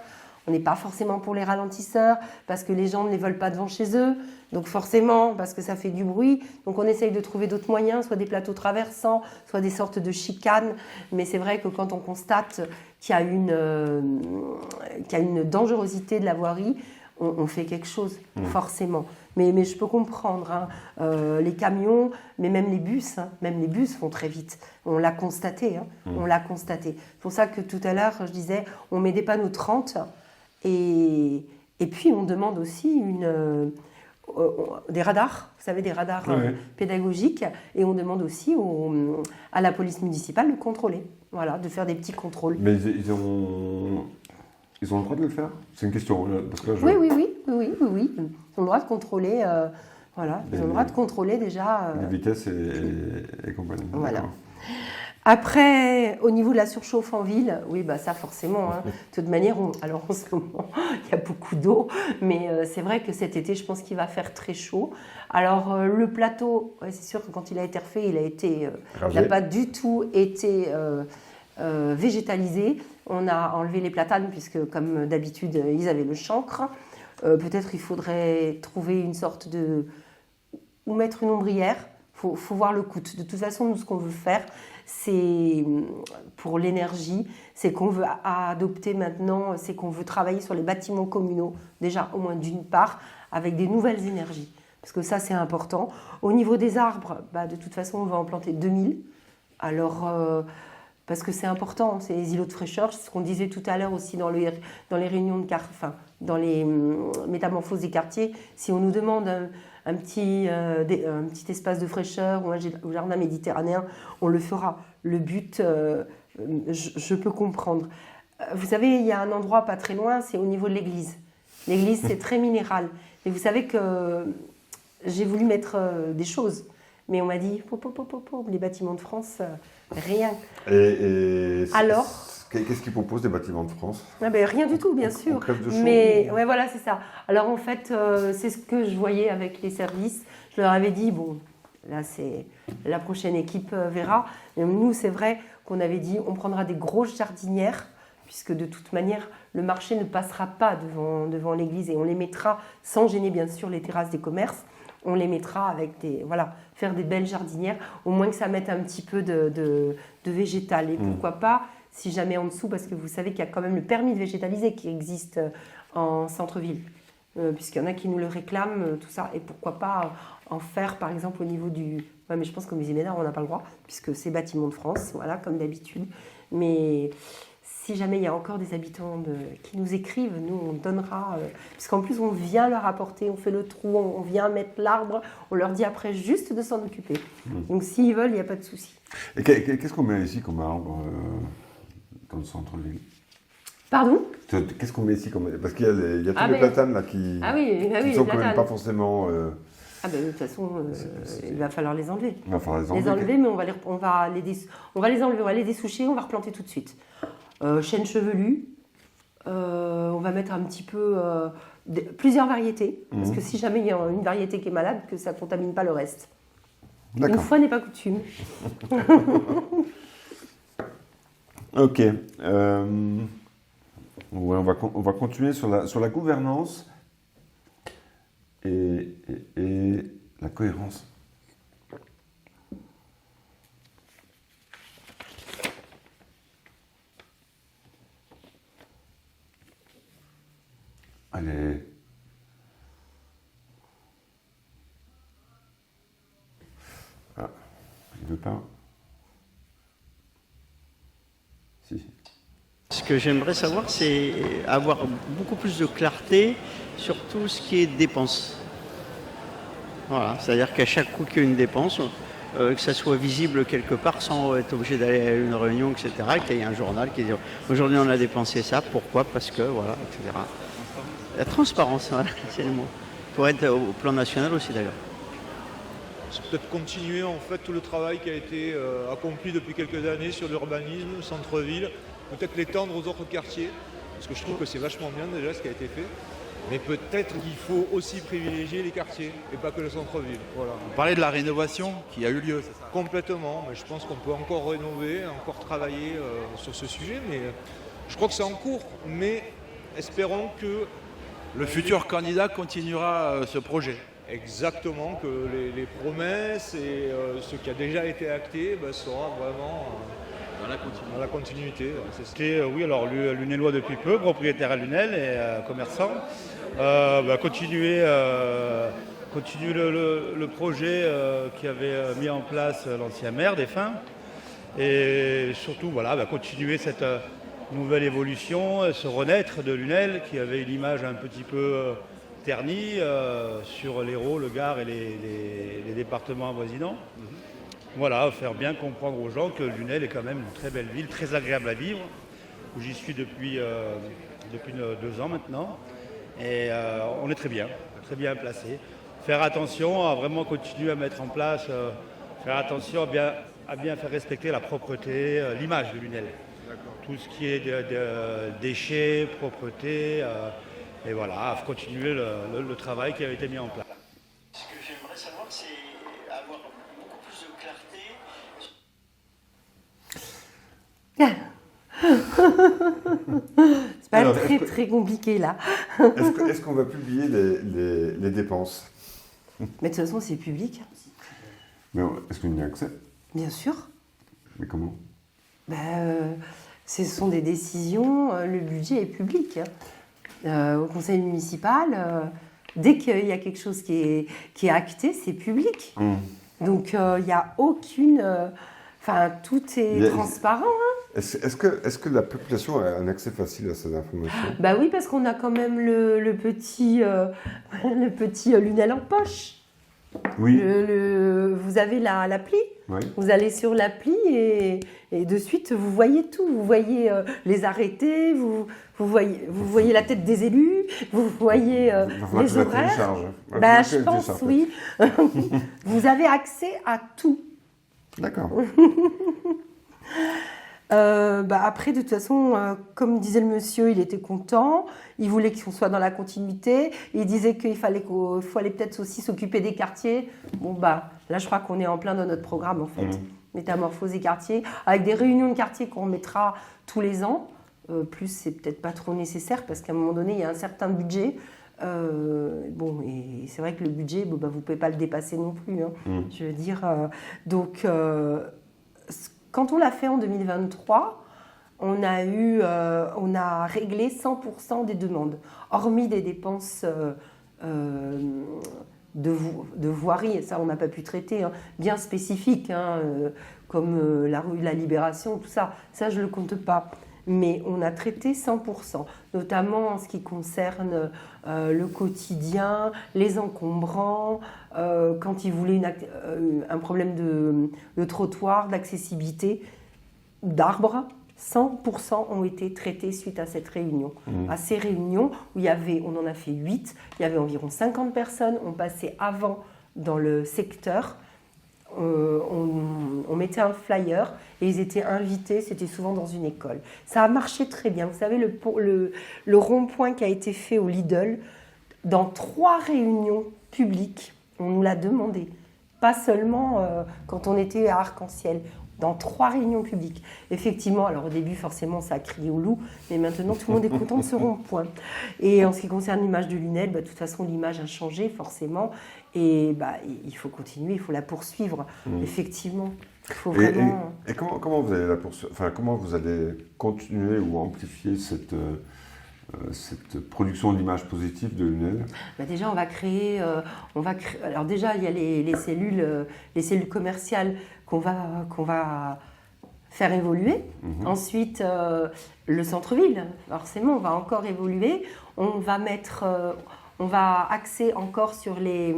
On n'est pas forcément pour les ralentisseurs parce que les gens ne les veulent pas devant chez eux. Donc forcément, parce que ça fait du bruit. Donc on essaye de trouver d'autres moyens, soit des plateaux traversants, soit des sortes de chicanes. Mais c'est vrai que quand on constate qu'il y a une dangerosité de la voirie, on fait quelque chose, forcément. Mais je peux comprendre, les camions, mais même les bus vont très vite. On l'a constaté, on l'a constaté. C'est pour ça que tout à l'heure, je disais, on met des panneaux 30 et puis on demande aussi des radars, vous savez, des radars pédagogiques, et on demande aussi à la police municipale de contrôler, de faire des petits contrôles. Mais ils ont le droit de le faire ? C'est une question. Parce que Oui. Ils ont le droit de contrôler. Ils ont le droit de contrôler déjà. Les vitesses et compagnie. Voilà. Après, au niveau de la surchauffe en ville, ça forcément. De toute manière, alors en ce moment, il y a beaucoup d'eau, mais c'est vrai que cet été, je pense qu'il va faire très chaud. Alors le plateau, c'est sûr que quand il a été refait, il n'a pas du tout été végétalisé. On a enlevé les platanes puisque, comme d'habitude, ils avaient le chancre. Peut-être il faudrait trouver une sorte ou mettre une ombrière. Faut voir le coût. De toute façon, nous, ce qu'on veut faire, c'est pour l'énergie, c'est qu'on veut adopter maintenant, c'est qu'on veut travailler sur les bâtiments communaux, déjà au moins d'une part, avec des nouvelles énergies. Parce que ça, c'est important. Au niveau des arbres, de toute façon, on va en planter 2000. Alors, parce que c'est important, c'est les îlots de fraîcheur, c'est ce qu'on disait tout à l'heure aussi dans les réunions de dans les métamorphoses des quartiers. Si on nous demande un petit espace de fraîcheur ou un jardin méditerranéen, on le fera. Le but, je peux comprendre. Vous savez, il y a un endroit pas très loin, c'est au niveau de l'église. L'église, c'est très minéral. Et vous savez que j'ai voulu mettre des choses, mais on m'a dit, les bâtiments de France, rien. Alors, qu'est-ce qu'ils proposent des bâtiments de France? Rien du tout, bien sûr. On crève de chaud. Mais ouais, voilà, c'est ça. Alors en fait, c'est ce que je voyais avec les services. Je leur avais dit, bon, là, c'est la prochaine équipe verra. Mais nous, c'est vrai qu'on avait dit, on prendra des grosses jardinières, puisque de toute manière, le marché ne passera pas devant l'église et on les mettra, sans gêner bien sûr les terrasses des commerces, on les mettra avec faire des belles jardinières, au moins que ça mette un petit peu de végétal. Et pourquoi pas, si jamais en dessous, parce que vous savez qu'il y a quand même le permis de végétaliser qui existe en centre-ville, puisqu'il y en a qui nous le réclament, tout ça, et pourquoi pas en faire par exemple au niveau du... Ouais, mais je pense qu'au musée Ménard, on n'a pas le droit, puisque c'est bâtiment de France, voilà, comme d'habitude. Mais... si jamais il y a encore des habitants qui nous écrivent, nous on donnera, puisqu'en plus on vient leur apporter, on fait le trou, on vient mettre l'arbre, on leur dit après juste de s'en occuper. Donc s'ils veulent, il n'y a pas de souci. Et qu'est-ce qu'on met ici comme arbre dans le centre-ville? Pardon? Qu'est-ce qu'on met ici comme... Parce qu'il y a tous les platanes là qui sont quand même pas forcément... de toute façon, il va falloir les enlever. Il va falloir les enlever, mais on va les enlever, on va les dessoucher, on va replanter tout de suite. Chêne chevelu, on va mettre un petit peu plusieurs variétés, parce que si jamais il y a une variété qui est malade, que ça ne contamine pas le reste. Une fois n'est pas coutume. Ok. Ouais, on va continuer sur la gouvernance et la cohérence. Allez. Ah, il veut pas. Si. Ce que j'aimerais savoir, c'est avoir beaucoup plus de clarté sur tout ce qui est dépenses. Voilà, c'est-à-dire qu'à chaque coup qu'il y a une dépense, que ça soit visible quelque part sans être obligé d'aller à une réunion, etc., qu'il y ait un journal qui dit aujourd'hui on a dépensé ça, pourquoi, parce que, voilà, etc. La transparence, voilà, c'est le mot. Pour être au plan national aussi d'ailleurs. C'est peut-être continuer en fait tout le travail qui a été accompli depuis quelques années sur l'urbanisme, centre-ville, peut-être l'étendre aux autres quartiers, parce que je trouve que c'est vachement bien déjà ce qui a été fait. Mais peut-être qu'il faut aussi privilégier les quartiers et pas que le centre-ville. Voilà. On parlait de la rénovation qui a eu lieu, c'est ça? Complètement, mais je pense qu'on peut encore rénover, encore travailler sur ce sujet, mais je crois que c'est en cours, mais espérons que... Le futur candidat continuera ce projet. Exactement, que les promesses et ce qui a déjà été acté sera vraiment dans la continuité. Oui, alors Lunellois depuis peu, propriétaire à Lunel et commerçant. Continuer le projet qui avait mis en place l'ancien maire défunt. Et surtout, continuer cette nouvelle évolution, ce renaître de Lunel qui avait une image un petit peu ternie sur l'Hérault, le Gard et les départements avoisinants. Voilà, faire bien comprendre aux gens que Lunel est quand même une très belle ville, très agréable à vivre, où j'y suis depuis 2 ans maintenant. Et on est très bien placé. Faire attention à vraiment continuer à mettre en place, faire attention à bien faire respecter la propreté, l'image de Lunel. Tout ce qui est de déchets, propreté, et voilà, continuer le travail qui avait été mis en place. Ce que j'aimerais savoir, c'est avoir beaucoup plus de clarté. C'est pas très compliqué là. Est-ce qu'on va publier les dépenses? Mais de toute façon, c'est public. Mais est-ce qu'on y a accès? Bien sûr. Mais comment? Ce sont des décisions, le budget est public. Au conseil municipal, dès qu'il y a quelque chose qui est acté, c'est public. Donc il n'y a aucune... tout est transparent. Est-ce que la population a un accès facile à ces informations? Oui, parce qu'on a quand même le petit Lunel en poche. Oui. Vous avez l'appli. Oui. Vous allez sur l'appli et de suite vous voyez tout. Vous voyez les arrêtés, vous voyez la tête des élus, vous voyez les horaires. Je pense, oui. Vous avez accès à tout. D'accord. Après, de toute façon, comme disait le monsieur, il était content, il voulait qu'on soit dans la continuité, il disait qu'il fallait peut-être aussi s'occuper des quartiers. Là, je crois qu'on est en plein dans notre programme, en fait. Métamorphose des quartiers, avec des réunions de quartier qu'on mettra tous les ans. Plus, c'est peut-être pas trop nécessaire, parce qu'à un moment donné, il y a un certain budget. Et c'est vrai que le budget, vous ne pouvez pas le dépasser non plus. Je veux dire, quand on l'a fait en 2023, on a réglé 100% des demandes, hormis des dépenses de voirie, ça on n'a pas pu traiter, bien spécifiques, comme la rue de la Libération, tout ça, je ne le compte pas. Mais on a traité 100%, notamment en ce qui concerne le quotidien, les encombrants, quand ils voulaient un problème de trottoir, d'accessibilité, d'arbres, 100% ont été traités suite à cette réunion. À ces réunions où on en a fait 8, il y avait environ 50 personnes, on passait avant dans le secteur. On mettait un flyer et ils étaient invités, c'était souvent dans une école. Ça a marché très bien. Vous savez, le rond-point qui a été fait au Lidl, dans 3 réunions publiques, on nous l'a demandé. Pas seulement quand on était à Arc-en-Ciel, dans 3 réunions publiques. Effectivement, alors au début, forcément, ça a crié au loup, mais maintenant, tout le monde est content de ce rond-point. Et en ce qui concerne l'image de Lunel, de toute façon, l'image a changé, forcément. Et il faut continuer, il faut la poursuivre, effectivement. Il faut vraiment... Et comment vous allez la poursuivre, comment vous allez continuer ou amplifier cette production d'image positive de Lunel? Déjà, on va créer... Alors déjà, il y a les cellules commerciales qu'on va faire évoluer. Ensuite, le centre-ville, forcément, on va encore évoluer. On va axer encore sur les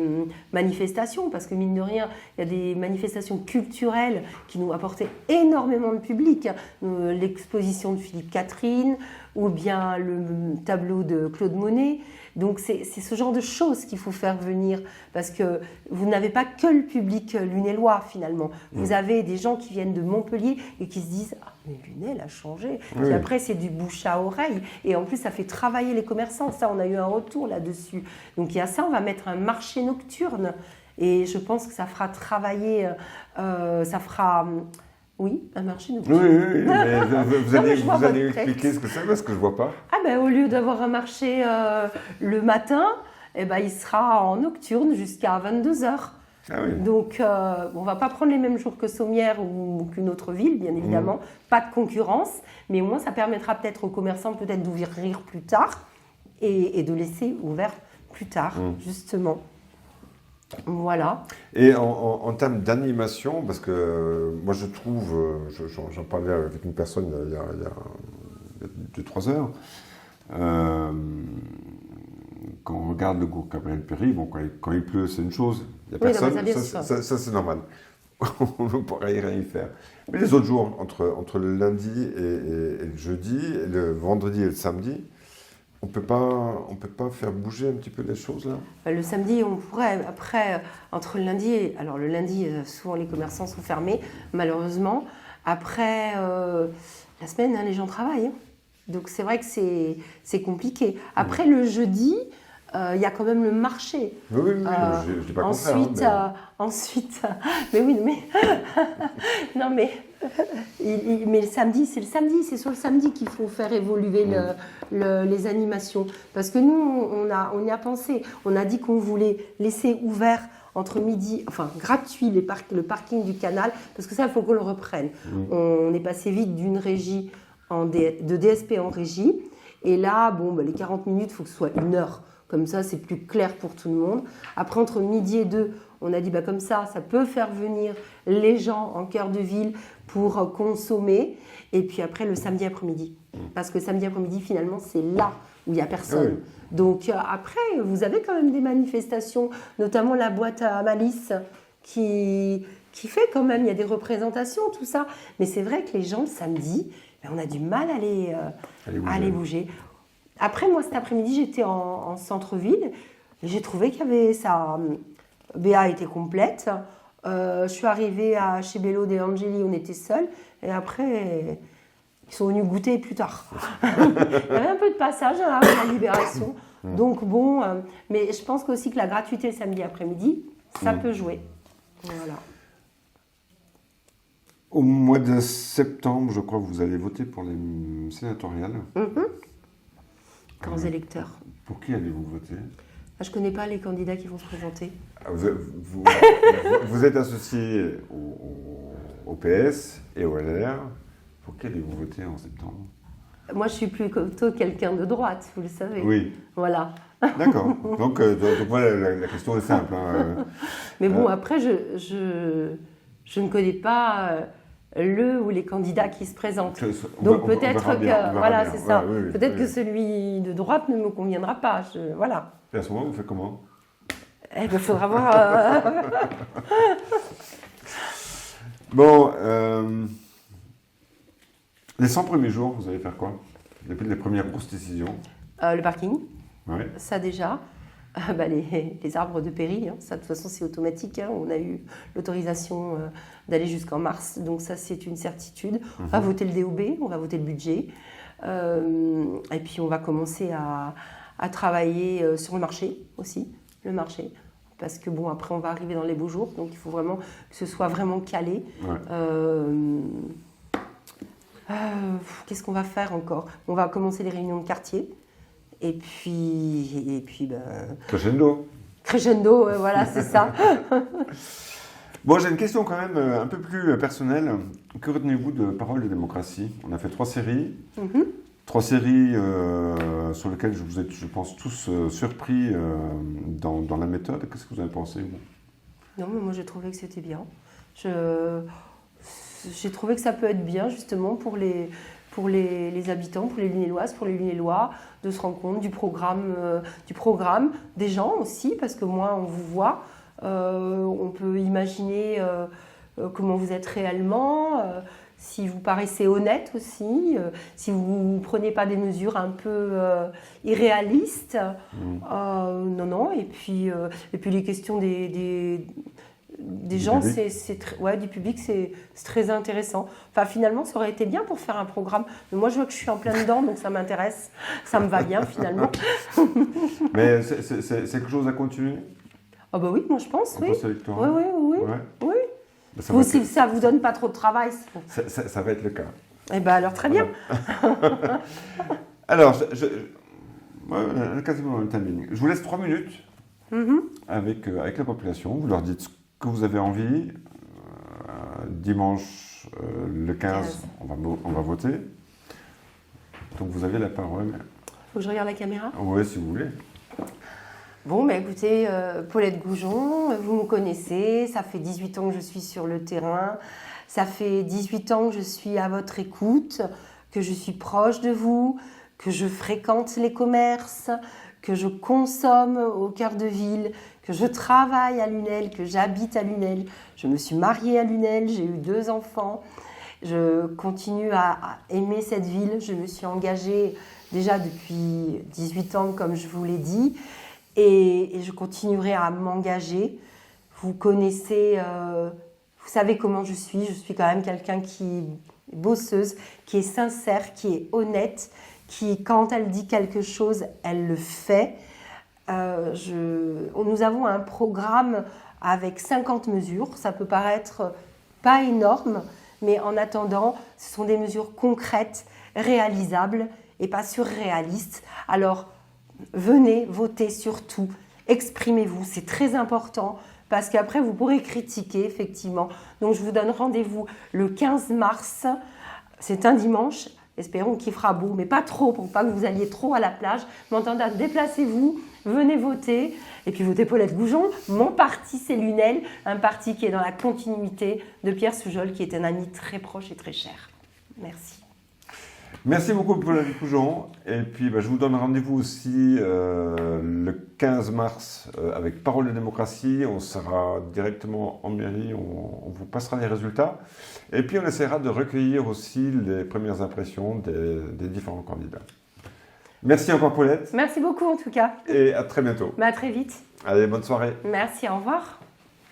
manifestations, parce que mine de rien, il y a des manifestations culturelles qui nous apportaient énormément de public. L'exposition de Philippe Catherine, ou bien le tableau de Claude Monet. Donc c'est ce genre de choses qu'il faut faire venir, parce que vous n'avez pas que le public lunellois finalement. Vous avez des gens qui viennent de Montpellier et qui se disent « Ah, mais Lunel a changé ». Puis après, c'est du bouche à oreille. Et en plus, ça fait travailler les commerçants. Ça, on a eu un retour là-dessus. Donc il y a ça, on va mettre un marché nocturne. Et je pense que ça fera travailler, oui, un marché nocturne. Oui, mais vous allez expliquer ce que c'est, parce que je ne vois pas. Au lieu d'avoir un marché le matin, il sera en nocturne jusqu'à 22h. Donc, on ne va pas prendre les mêmes jours que Sommières ou qu'une autre ville, bien évidemment. Pas de concurrence, mais au moins ça permettra peut-être aux commerçants d'ouvrir plus tard et de laisser ouvert plus tard, justement. Voilà. Et en termes d'animation, parce que moi je trouve, j'en parlais avec une personne il y a 2-3 heures, quand on regarde le cours Gabriel Péry, quand il pleut c'est une chose, il n'y a personne, ça c'est normal, on ne pourra rien y faire. Mais les autres jours, entre le lundi et le jeudi, et le vendredi et le samedi, on peut pas faire bouger un petit peu les choses là? Le samedi, on pourrait. Après, entre le lundi alors le lundi, souvent les commerçants sont fermés, malheureusement. Après, la semaine, les gens travaillent. Donc c'est vrai que c'est compliqué. Après, le jeudi, il y a quand même le marché. Oui, je dis pas ensuite, ensuite, mais oui, mais non, mais le samedi, c'est sur le samedi qu'il faut faire évoluer les animations. Parce que nous, on y a pensé. On a dit qu'on voulait laisser ouvert entre midi, enfin gratuit le parking du canal, parce que ça, il faut qu'on le reprenne. On est passé vite d'une régie de DSP en régie, et là, les 40 minutes, il faut que ce soit 1 heure. Comme ça, c'est plus clair pour tout le monde. Après, entre midi et 2, on a dit comme ça peut faire venir les gens en cœur de ville pour consommer. Et puis après, le samedi après-midi. Parce que samedi après-midi, finalement, c'est là où il n'y a personne. Oui. Donc après, vous avez quand même des manifestations, notamment la boîte à Malice qui fait quand même, il y a des représentations, tout ça. Mais c'est vrai que les gens, le samedi, on a du mal à aller bouger. Après, moi, cet après-midi, j'étais en centre-ville. Et j'ai trouvé qu'il y avait ça. BA était complète. Je suis arrivée chez Bello De Angeli, on était seuls. Et après, ils sont venus goûter plus tard. Il y avait un peu de passage à la Libération. Donc mais je pense aussi que la gratuité le samedi après-midi, ça peut jouer. Voilà. Au mois de septembre, je crois que vous allez voter pour les sénatoriales. Grands électeurs. Pour qui allez-vous voter ? Je ne connais pas les candidats qui vont se présenter. Vous êtes associé au PS et au LR. Pour qui allez-vous voter en septembre ? Moi, je suis plutôt quelqu'un de droite, vous le savez. Oui. Voilà. D'accord. Donc voilà, la question est simple. Mais après, je ne connais pas le ou les candidats qui se présentent. Donc peut-être que voilà, c'est ça. Oui, peut-être que celui de droite ne me conviendra pas. Voilà. Et à ce moment, vous faites comment ? Il faudra voir. Les 100 premiers jours, vous allez faire quoi ? Les premières grosses décisions ? Le parking. Ouais. Ça déjà. Les arbres de Péry, ça de toute façon c'est automatique. On a eu l'autorisation d'aller jusqu'en mars, donc ça c'est une certitude. On va voter le DOB, on va voter le budget, et puis on va commencer à travailler sur le marché aussi, parce que après on va arriver dans les beaux jours, donc il faut vraiment que ce soit vraiment calé. Ouais. Qu'est-ce qu'on va faire encore ? On va commencer les réunions de quartier. Et puis Crescendo. Crescendo, voilà, c'est ça. J'ai une question quand même un peu plus personnelle. Que retenez-vous de Paroles de démocratie ? On a fait 3 séries. 3 séries sur lesquelles vous êtes, je pense, tous surpris dans la méthode. Qu'est-ce que vous en avez pensé, vous ? Non, mais moi j'ai trouvé que c'était bien. J'ai trouvé que ça peut être bien, justement, pour les habitants, pour les Lunelloises, pour les Lunellois, de se rendre compte du programme, des gens aussi, parce que moi, on vous voit, on peut imaginer comment vous êtes réellement, si vous paraissez honnête aussi, si vous ne prenez pas des mesures un peu irréalistes. Non, et puis les questions des gens, du public, c'est très intéressant. Enfin, finalement, ça aurait été bien pour faire un programme. Mais moi, je vois que je suis en plein dedans, donc ça m'intéresse. Ça me va bien, finalement. Mais c'est quelque chose à continuer ? Ah oui, moi, je pense, oui. Oui. Si ça ne vous donne pas trop de travail. Ça va être le cas. Alors, très bien. Alors, quasiment le timing. Je vous laisse 3 minutes avec la population. Vous leur dites que vous avez envie. Dimanche, le 15, on va voter. Donc vous avez la parole. Faut que je regarde la caméra ? Oui, si vous voulez. Écoutez, Paulette Goujon, vous me connaissez, ça fait 18 ans que je suis sur le terrain, ça fait 18 ans que je suis à votre écoute, que je suis proche de vous, que je fréquente les commerces, que je consomme au cœur de ville, que je travaille à Lunel, que j'habite à Lunel. Je me suis mariée à Lunel, j'ai eu 2 enfants. Je continue à aimer cette ville. Je me suis engagée déjà depuis 18 ans, comme je vous l'ai dit, et je continuerai à m'engager. Vous connaissez, vous savez comment je suis. Je suis quand même quelqu'un qui est bosseuse, qui est sincère, qui est honnête, qui, quand elle dit quelque chose, elle le fait. Nous avons un programme avec 50 mesures. Ça peut paraître pas énorme, mais en attendant, ce sont des mesures concrètes, réalisables et pas surréalistes. Alors, venez voter surtout, exprimez-vous, c'est très important. parce qu'après vous pourrez critiquer effectivement. Donc je vous donne rendez-vous le 15 mars, c'est un dimanche. Espérons qu'il fera beau, mais pas trop, pour pas que vous alliez trop à la plage. Mais en attendant, déplacez-vous, venez voter. Et puis votez Paulette Goujon. Mon parti, c'est l'UNEL, un parti qui est dans la continuité de Pierre Soujol, qui est un ami très proche et très cher. Merci. Merci beaucoup Paulette Goujon. Et puis je vous donne rendez-vous aussi le 15 mars avec Parole de démocratie. On sera directement en mairie, on vous passera les résultats. Et puis on essaiera de recueillir aussi les premières impressions des différents candidats. Merci encore Paulette. Merci beaucoup en tout cas. Et à très bientôt. À très vite. Allez, bonne soirée. Merci, au revoir.